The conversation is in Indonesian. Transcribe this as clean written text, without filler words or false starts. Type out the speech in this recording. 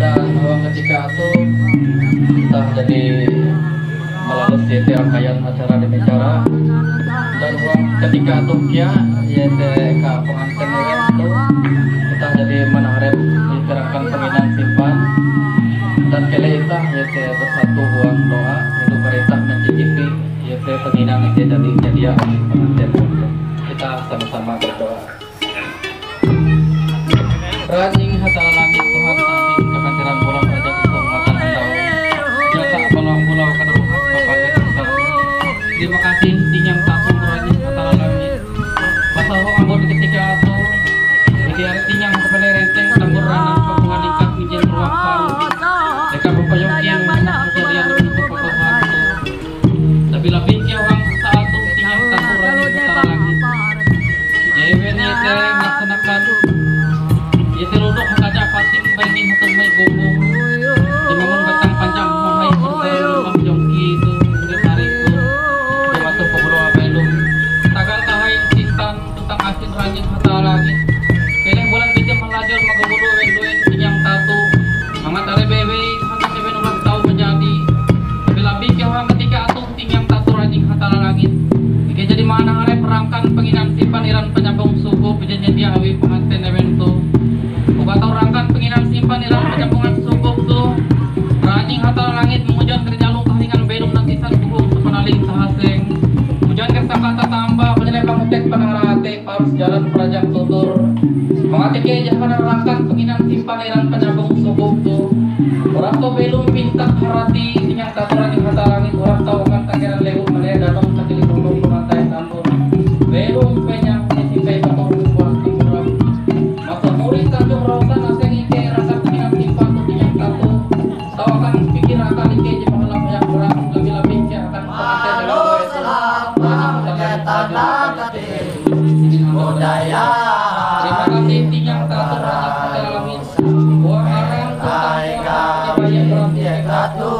dan bahwa ketika itu kita jadi melalui JT rangkaian acara demicara dan bahwa ketika itu kia YT ke pengantin itu kita jadi menarik dikerahkan penginan simpan dan kali kita YT bersatu buang doa itu perintah mencicipi YT penginan yang jadi jadi pengantin kita sama-sama berdoa. Ranjing hatala langit Tuhan tanding kepantiran pulang raja untuk matan handau jasa pulau-pulau kadang pakai besar. Terima kasih tinyang tasung ranjing hatala langit pasaho ambon ketika itu jadi tinyang kepada renteng tambur ranan pabungan ikat mijin ruang paru mereka berpayung yang menak kejadian untuk pokok itu tapi lebih kiawang saat itu tinyang tasung ranjing hatala langit jewen yete melaksanakan yete rodok saja pating banding hatong may gomong dimangun batang panjang mamay bertelur jongki itu udah tarik itu dia masuk ke pulau Abelum tagal tahay sintan tutang asin ranjit hatala langit keleng bulan bijam melajur magabulu wenduin tinyang tatu mga tarebebe hatang kewen ulang tahu menjadi tapi lebih kehang ketika atung tinyang tatu ranjit hatala langit jika jadi mana hari perangkan penginan simpan iran penyambung suku penjanjian dia awi pengantin evento atau rangkan penginan simpan iran penyambungan sukuk tuh ranjing hatala langit mengujan kerjalung karingan belum nantisan sukuk sepenaling sahaseng hujan kerta kata tambah penilai pamutek penarate parus jalan perajak tutur mengatiki jalan rangkan penginan simpan iran penyambung sukuk tuh orang tuh belum pintak harati sinyang tatu ranjing hatala langit orang tahu akan takiran lewat menilai danong sakili gunung pengantai tambur belum penyang simpai patung buah timurang masa murid tanjung rausan aseng ike rasa penginan simpan tuh tinyang tatu tahu akan pikir akan ike jepahalam yang kurang lebih-lebih ya akan pengantai dalam budaya. Terima kasih tinyang tatu ranjing hatala langit buah arang tentang buah jebaya berarti tatu